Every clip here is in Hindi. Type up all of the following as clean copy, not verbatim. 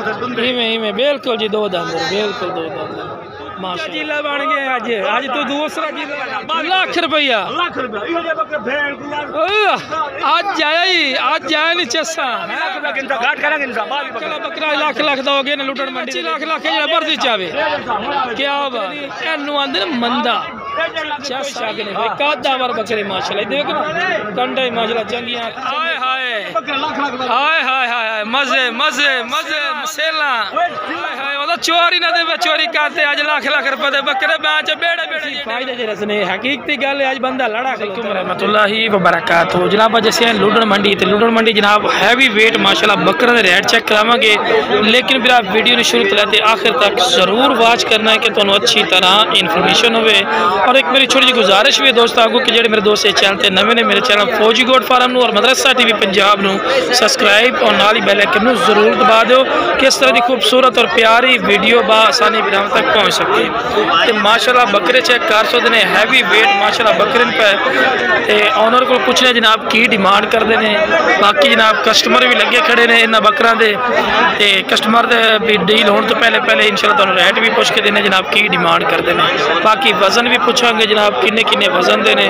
इवें बिल्कुल जी 2 दंद बिल्कुल 2 दंद माशाल्लाह जिला बन गया आज तो दूसरा जिला लाख रुपया आज जाया नहीं चसा बकरा लाख दोगे ना लुटन मंडी लाख मर्जी चाहे क्या बात एनू आंदे मंदा कादावर बकरे माशाल्लाह देख ना कंडे माशाल्लाह चंगियां हाय हाय हाय हाय हाय मजे मजे मजे मसेला हाय हाय ओदा चोरी ना दे चोरी करते आज लाख रुपए दे बकरे बेच बेड़े बेड़े फायदे जे रसने हकीकती गल आज बंदा लड़ा अलैकुम रहमतुल्लाहि व बरकातहू जनाब जैसे लुडन मंडी जनाब हैवी वेट माशाल्लाह बकरे दे रेट चेक करावांगे लेकिन फिर आप वीडियो ने शुरू करते आखिर तक जरूर वॉच करना है कि तुहानू अच्छी तरह इन्फॉर्मेशन होवे और एक मेरी छोटी जी गुजारिश भी है दोस्तों आगू कि जेडे मेरे दोस्त चैनल ते नवे ने मेरे चैनल फौजी गोट फार्म और मदरसा टीवी पंजाब नू सब्सक्राइब और नाल ही बेल आइकन नू जरूर दबा दो कि इस तरह की खूबसूरत और प्यारी वीडियो आसानी विराम तक पहुँच सके तो माशाल्लाह बकरे चेक कर सकते हैं हैवी वेट माशाल्लाह बकरे पे ऑनर को पूछने जनाब की डिमांड करते हैं बाकी जनाब कस्टमर भी लगे खड़े ने इन्होंने बकरा दे कस्टमर भी डील होने तो पहले इंशाल्लाह तुहानू रेट भी पूछ के देने जनाब की डिमांड करते हैं बाकी वजन भी पूछांगे जनाब किन्ने वजन देने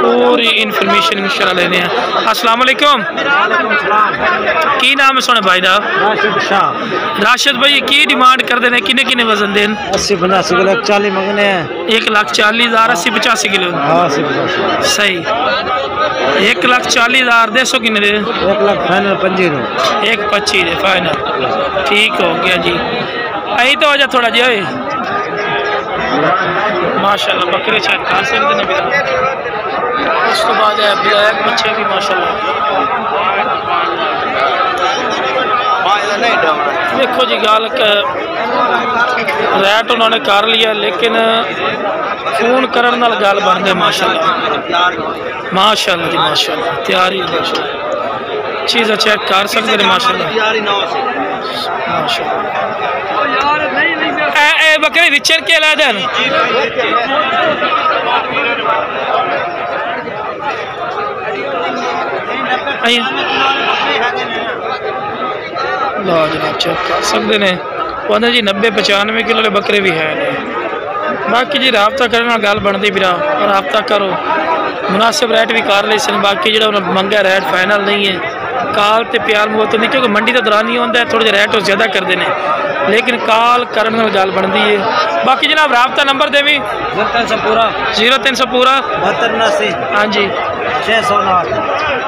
पूरी इन्फॉर्मेशन इंशाल्लाह लेने हैं। अस्सलाम वालेकुम की नाम है सोने भाई दा राशिद भाई की डिमांड करते हैं किन्ने वजन देन 80-85 किलो 40 मंगने हैं 1,40,000 80-85 किलो सही 1,40,000 दे सो किन्ने दे 1 लाख फाइनल 25 1,25 दे फाइनल ठीक हो गया जी आई तो आजा थोड़ा जी माशाल्लाह बकरे चेक कर सकते हैं उस तो बाद है ब्लैक बच्चे भी माशाल्लाह देखो जी गाल रेट उन्होंने कर लिया लेकिन फोन करने नाल गल बन गई माशाल्लाह माशाल्लाह जी माशाल्लाह तैयारी चीज़ा चेक कर सकते हैं माशाल्लाह माशाल्लाह बकरे विचर के ला देन लो जनाब चेक कर सकते हैं कहते जी 90-95 किलो बकरे भी है बाकी जी राबता करने गल बनती भी राबता करो मुनासिब रेट भी कर ले सन बाकी जो मंगा रेट फाइनल नहीं है काल तो प्यार मुहब्बत नहीं क्योंकि मंडी का दौरान ही होता है थोड़े रेट ज़्यादा करते हैं लेकिन काल करने गल बनती है बाकी जनाब राबता नंबर दे भी 0300 पूरा 72 हाँ जी 609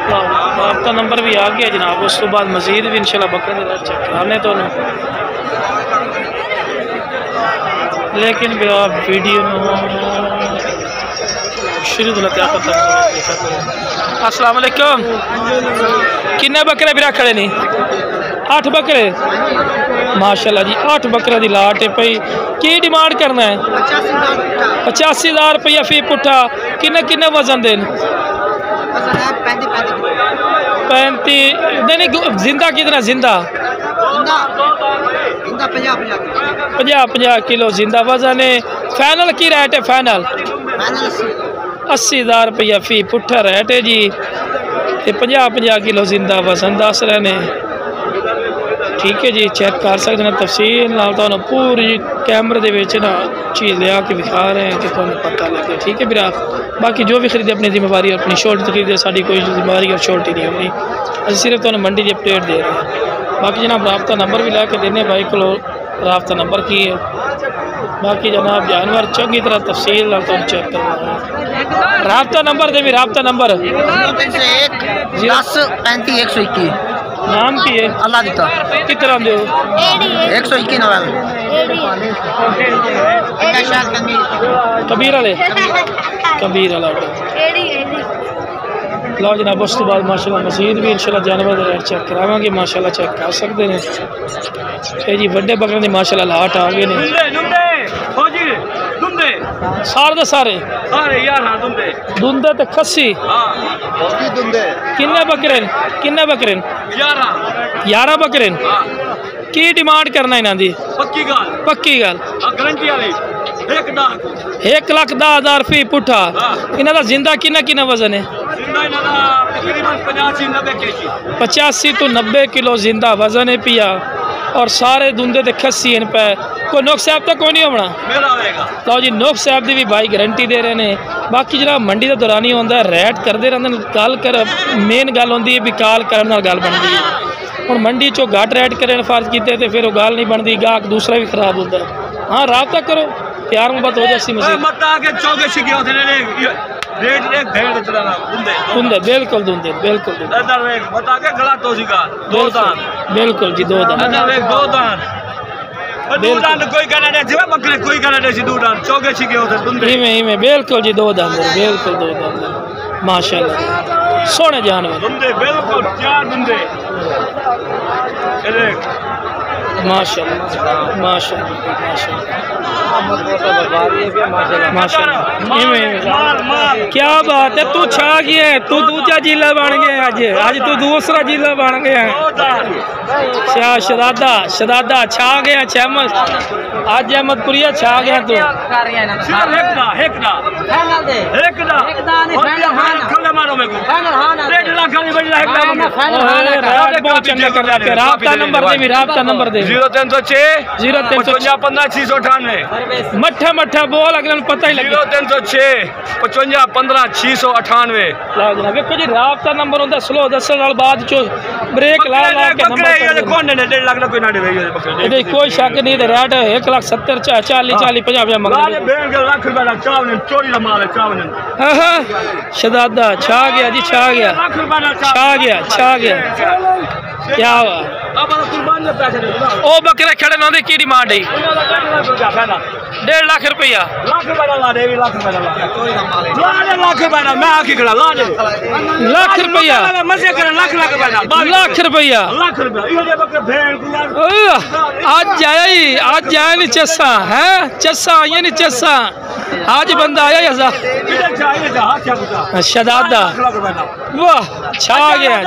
राबता नंबर भी आ गया जनाब उस तो बाद मजीद भी इंशाल्लाह बकरे के रेट चेक कराने तो लेकिन भी आप वीडियो शुरू अस्सलाम वालेकुम किन्ने बकरे भी खड़े नहीं 8 बकरे माशाल्लाह जी 8 बकरे की लाट है पई की डिमांड करना है 85,000 रुपया फी पुट्ठा किन्ने वजन देन 35 नहीं जिंदा कितना जिंदा 50 किलो जिंदा वजन है फाइनल की रेट है फाइनल 80,000 रुपया फी पुट्ठा रेट है जी 50 किलो जिंदा वजन दस रहे ने ठीक है जी चेक कर सकते हैं तफसील नाल तुहानू पूरी कैमरे दे विच ना चीज़ लिया के दिखा रहे हैं कि तुहानू पता लगे ठीक है भरा बाकी जो भी खरीदे अपनी जिम्मेवारी और अपनी शॉर्ट खरीदे साड़ी कोई जिम्मेवारी और शॉर्ट ही नहीं होनी असं सिर्फ तुहानू मंडी की अपडेट दे रहे हैं बाकी जनाब राबता नंबर भी लैके देने भाई को राबता नंबर की है बाकी जनाब जानवर चंगी तरह तफसील नाल तुहानू चेक करवा रहे हैं राबता नंबर दे भी राबता नंबर 1035 नाम की है अल्लाह दिता कितना दे 121 कबीर वाले लो जनाब उस तो बाद माशाल्लाह मजीद भी इंशाल्लाह जानवर रेट चेक करावांगे माशाल्लाह चेक कर सकते हैं जी बड़े बकरे की माशाल्लाह लाट आ गए ने सारे दुंदे ते खस्सी किन्ने बकरे 11 बकरे की डिमांड करना इन्हां दी पक्की गल 1,10,000 फी पुट्ठा इन्हां दा जिंदा किन्ना वजन है 85 तो 90 किलो जिंदा वजन है पिया और सारे दुंदे ते खस्सी इन पे कोई नुक्स साहब तो कोई नहीं होना लो जी नुक्स साहब की भी भाई गारंटी दे रहे हैं। बाकी जरा मंडी का दौरान ही होंगे रैट करते रहते गल कर मेन गल होंगी है भी काल करने गल बनती है। हूँ मंडी चो घट रैट करने फर्ज किए तो फिर गल नहीं बनती गाहक दूसरा भी खराब होता है। हाँ राबता करो प्यार मोहब्बत हो जासी मसीह दुंदे बिल्कुल दुंदे बिल्कुल बिल्कुल जी दो दान बिल्कुल जी दो दान बिल्कुल दो दान माशाल्लाह सोने जानवर माशाल्लाह माशाल्लाह क्या बात है तू छा गया है तू दूसरा जिला बन गया आज आज तू दूसरा जिला बन गया शाह शहजादा शहजादा छा गया अहमद आज अहमदपुरिया छा गया तू राबता नंबर दे 0306 0355 698 मठा मठा बोल अगले पता ही लगे 0306 55 15 698 देखो जी राबता नंबर होता स्लो दसन नाल बाद चो ब्रेक ला ला के नंबर कौन ने 1.5 लाख कोई नाडे भाई कोई शक नहीं ते रेट 1,70 40 40 50 मंगा बेन के लाख रुपए दा चावल चोरी दा माल है चावल शहजादा छा गया जी छा गया छा गया क्या हुआ ओ बकरे खड़े ना की डिमांड है 1.5 लाख रुपया लाख रुपया आज जाया नहीं चस्सा है चस्सा ये नहीं चस्सा आज बंदा आया शहजादा वाह छा गया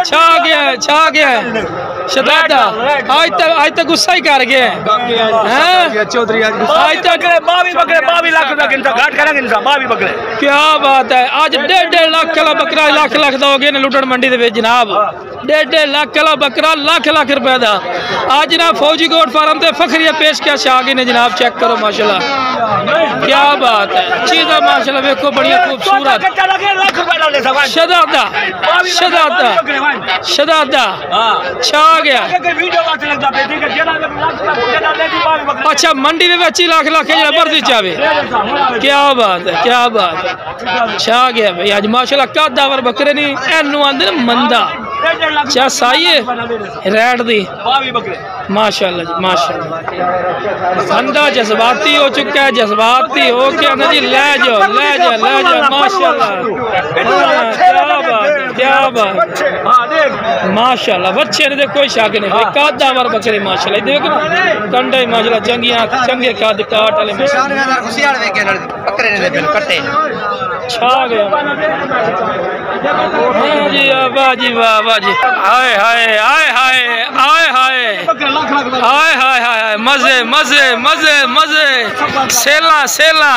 शहजादा आज तक गुस्सा ही कर गया चौधरी आज तक 22 लाख रुपया गिनता घाट करेंगे 22 बकरे क्या बात है आज 1.5 लाख का बकरा लाख दोगे ना लुटन मंडी दे जनाब 1.5 लाख का बकरा लाख रुपए का आज ना फौजी गोट फार्म से फखरिया पेश क्या आ गए ने जनाब चेक करो माशाल्लाह क्या बात है चीज़ माशाल्लाह देखो बढ़िया खूबसूरत शहजादा छा गया अच्छा मंडी में 25 लाख जरा मर्जी चाहे क्या बात है छा गया भाई आज माशाल्लाह का दावर बकरे नहीं एनू आंदे मंदा चा साई है रैट दी माशाल्लाह जी माशाल्लाह बंदा जज्बाती हो चुका है जज्बाती हो के ना जी ले जाओ माशाल्लाह क्या बात माशाल्लाह बच्चे ने कोई शक नहीं भाई का दावर बकरे माशाल्लाह देखो ना कंडे माशाल्लाह चंगे कद काट वाले बकरे ने कट्टे छा गया जी वाह जी वाह जी हाय हाय हाय हाय हाय हाय हाय हाय हाय मजे मजे मजे मजे सेला सेला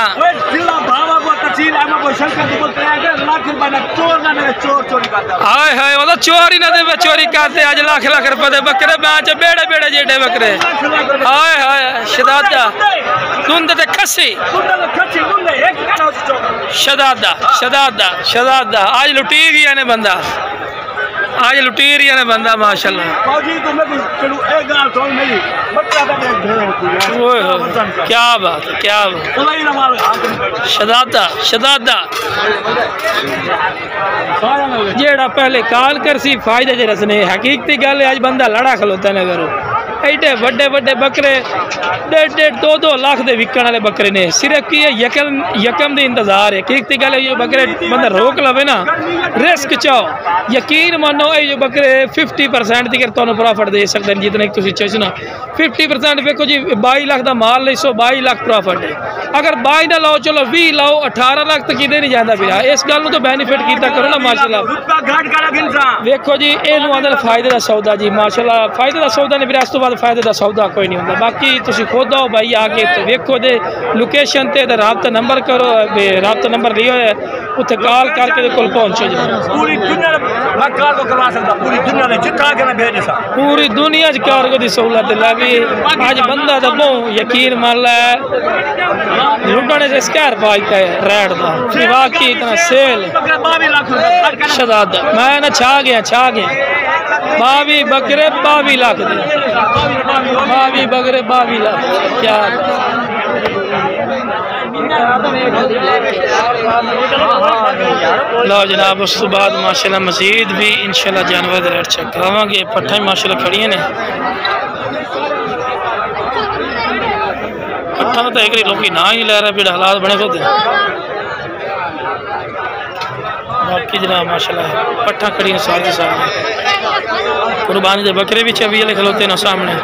हाय हाय मतलब चोरी ना दे चोरी करते आज लाख रुपए दे बकरे बेच बेड़े बेड़े जेडे बकरे हाय हाय शहजादा दुंद ते खस्सी शहजादा आज लुटी गया ने बंदा आज लुटी रही ने बंदा माशाल्लाह क्या बात शहजादा जेड़ा पहले काल कर सी फायदे च रसने हकीकती गल आज बंदा लड़ा खलोता ने करो एडे बड़े बकरे 1.5-2 लाख के विकण वाले बकरे ने सिर्फ की यकम दे इंतजार है हकीकती गल ये बकरे बंदा रोक लवे ना रिस्क चाहो यकीन मानो ये बकरे 50% तक तुहानू प्रॉफिट दे सकते हैं जितने तुसीं चाहो 50% देखो जी 22 लाख का माल ले 122 लाख प्रॉफिट है अगर 22 ना लाओ चलो 20 लाओ 18 लाख तक किते नहीं जाता फिर इस गल तो बेनीफिट किया करो ना माशाल्लाह देखो जी ये आंदे फायदे का सौदा जी माशाल्लाह फायदे का सौदा ने फिर इस तो बाद बाद फायदे का सौदा कोई नहीं होता। बाकी तुम खुद आओ भाई आके तो वेखो दे लोकेशन ते राबता नंबर करो, राबता नंबर लियो है उत्थे कॉल करके कोल पहुंचो जी। पूरी दुनिया मैं कार्गो करवा सकता, पूरी दुनिया ने जितना के मैं भेज सा पूरी दुनिया च कार्गो की सहूलत लगी। अज बंदा तो बहु यकीन मान लै लुटने से स्कैर पाता है रेड का वाकई इतना सेल शदाद मैं ना छा गया 22 बकरे 22 लाख दे 22 बकरे 22 लाख क्या लो जनाब। उस तो बाद माशाल्लाह मजीद भी इंशाल्लाह जानवर रेट चेक करावांगे। पट्ठा ही माशाल्लाह खड़ियां ने पट्ठा तो एक लोग ना ही ले रहे बेड़ा हालात बने खुद। बाकी जनाब माशाल्लाह पट्ठा खड़ी सारी सारी कुर्बानी के बकरे भी 24 वाले खलोते ना सामने।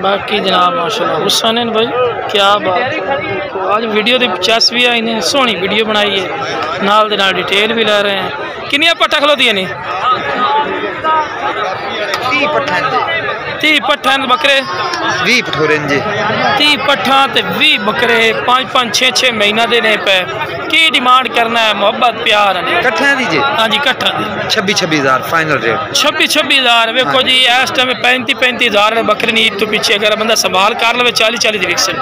बाकी जनाब माशाल्लाह हुसन है भाई क्या बात। आज वीडियो की 50 भी आई ने सोहनी वीडियो बनाई है नाल दे नाल डिटेल भी ले रहे हैं। किनिया पट्ठा खलोतियां ने 30 पट्ठा बकरे 20 पठोरे जी 30 पट्ठा ते 20 बकरे 5-5 6-6 महीना दे ने पे की डिमांड करना है मोहब्बत प्यार ने कट्ठा दी जी। हाँ जी कट्ठा दी 26,000 फाइनल रेट 26,000 वेखो जी। इस टाइम 35,000 बकरे नहीं तो पीछे अगर बंदा संभाल कर ले 40 दी विकसन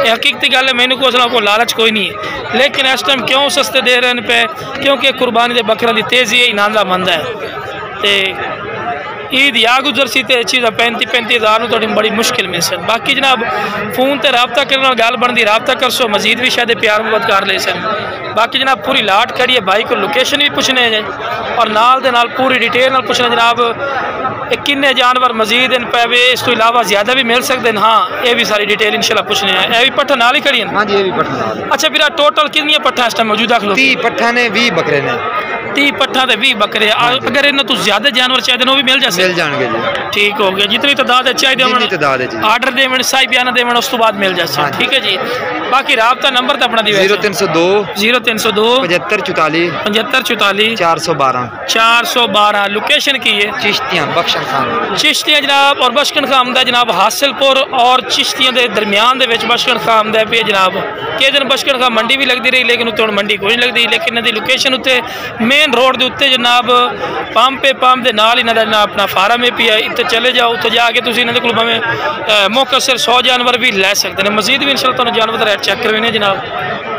ये हकीकती गल है। मैंने को लालच कोई नहीं है लेकिन इस टाइम क्यों सस्ते दे रहे हैं पे क्योंकि कुर्बानी के बकरों की तेजी है इनाम मंद है। तो ईद या गुजर सी तो चीज़ 35,000 तो बड़ी मुश्किल में सन। बाकी जनाब फोन ते रबता करने गल बनती रबता कर सो मजीद भी शायद प्यार मुहब्बत कर ले सन। बाकी जनाब पूरी लाट करिए भाई को लोकेशन भी पूछने है और नाल दे नाल पूरी डिटेल नाल पूछना जनाब किन्ने जानवर मजीद इन पे इस तो इलावा ज्यादा भी मिल सकते हैं। हाँ ये भी सारी डिटेल इंशाल्लाह पूछने हैं। ये भी पट्ठा नाल ही खड़ी है। हाँ जी ये भी पट्ठा। अच्छा फिर टोटल कितनी पट्ठा इस टाइम मौजूदा खलो 30 पट्ठा ने 20 बकरे ने 30 पट्ठा ते 20 बकरे। अगर इन्हें तो ज्यादा जानवर चाहिए वो भी मिल जाए मिल जाएंगे जी। ठीक हो गया जितनी तादाद चाहिए आर्डर देवन साई बयाना देवन उस तो बाद मिल जाए। ठीक है जी। बाकी राबता नंबर तो अपना 0302 7544 412 लोकेशन की है चिश्तियां बख्शन खान चिश्तियां जनाब और बशकन खाम दा जनाब हासिलपुर और चिश्तियां दे दरमियान दे विच बशकन खाम दा पे जनाब के दिन बशकन खाम मंडी भी लगती रही लेकिन उत्ते मंडी कोई नहीं लगती। लेकिन इन्हां दी लोकेशन उत्ते मेन रोड दे उत्ते जनाब पंप दे नाल इन्हां दा अपना फार्म है पिया इत्ते चले जाओ उत्ते जाके तुसीं इन्हां दे कोल भावें मुकसर 100 जानवर भी लै सकते हैं। मजीद भी इंशाल्लाह तुहानूं जानवर दा रेट चेक करवाने जनाब।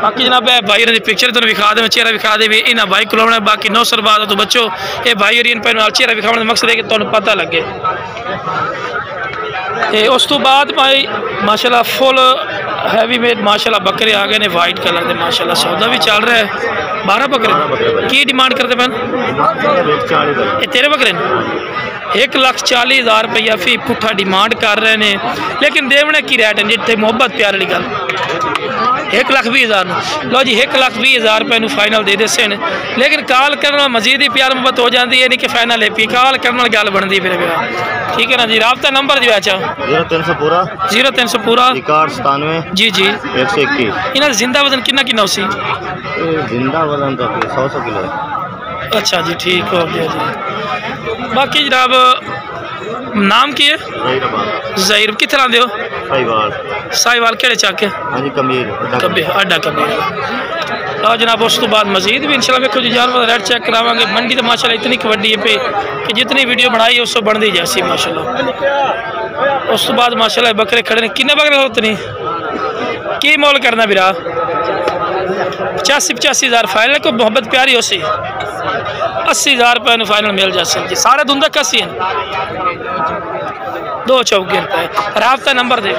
बाकी जनाब भाई की पिक्चर तुम विखा दे चेहरा विखा दे भी इन्हें भाई को बाकी 9 साल बाद तो बच्चो ये भाई और इन पर चेहरा विखाने का मकसद है कि तुम्हें पता लगे। उस तो बाद भाई माशाल्लाह फुल हैवी मेड माशाल्लाह बकरे आ गए ने वाइट कलर के माशाल्लाह सौदा भी चल रहा है। 12 बकरे की डिमांड करते पैन ये तेरे बकरे 1,40,000 रुपया फी पुट्ठा डिमांड कर रहे हैं लेकिन देवने की रेट है जितने मोहब्बत प्यार वाली गल 1,20,000 लो जी 1,20,000 रुपये फाइनल दे दे सन। लेकिन कॉल करना मजीद ही प्यार मुहब्बत हो जाती है नहीं कि फाइनल है पी कॉल करने गल बनती फिर ठीक है ना जी। राबता नंबर जो अच्छा 0300 पूरा 0300 पूरा 97 जी जी 121 इन्हें जिंदा वजन कितना उसी जिंदा वजन तो 100 किलो। अच्छा जी ठीक हो गया जी। बाकी जनाब नाम की है ज़हीर कितने लाते हो साहिवाल केड़े चाके हाँ जी कमीर अड्डा कमीर लो जनाब। उस तो बाद मजीद भी इंशाल्लाह देखो जी जानवर रेट चेक करावांगे। मंडी तो माशाल्लाह इतनी वड्डी है पे कि जितनी वीडियो बनाई है उससे बनती जैसी माशाल्लाह। उस तो बाद माशाल्लाह बकरे खड़े ने किन्ने बकरे होते नहीं की मोल करना बिरा 85,000 फाइनल को मोहब्बत प्यारी हो सी 80,000 रुपये फाइनल मिल जाए जी। सारे धुंधा कसी हैं 2 चौके रुपये। राबता नंबर दे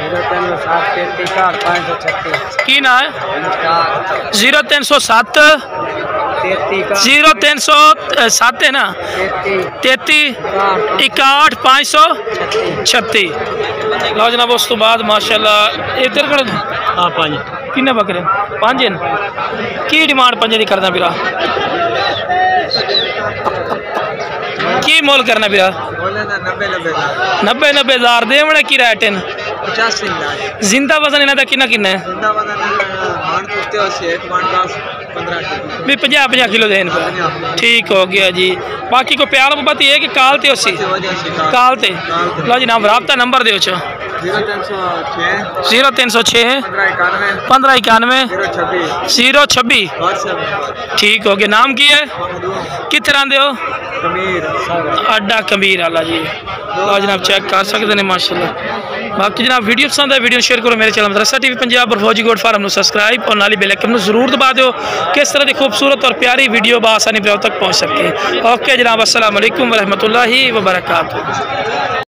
0307 की ना है 0307 0307 है ना 33 61 536 लो जनाब। उस तो बाद माशाल्लाह इधर हाँ 5 किन्ने बकरे 5 की डिमांड 5 की करना फिर की मोल करना फिर 90,000 देवने की रेट है 85,000 जिंदा वजन इन्हें किन्ना किन्ना है भी 50-50 किलो देन पे ठीक हो गया जी। बाकी को प्यार मोहब्बत ये है कि काल ते उसी काल ते लो जनाब राबता नंबर दो 0306 1591 026 ठीक हो गया। नाम की है कितने रहते हो अड्डा कबीर आला जी लो जनाब चेक कर सकते हैं माशाल्लाह। बाकी जनाब वीडियो पसंद है वीडियो शेयर करो मेरे चैनल मदरसा टीवी पंजाब और फौजी गोड फार्म को सब्सक्राइब और नाली बेल आइकन जरूर दबा दो किस तरह की खूबसूरत और प्यारी वीडियो बासानी तक पहुँच सके। ओके जनाब अस्सलाम वालेकुम व रहमतुल्लाहि व बरकातहू।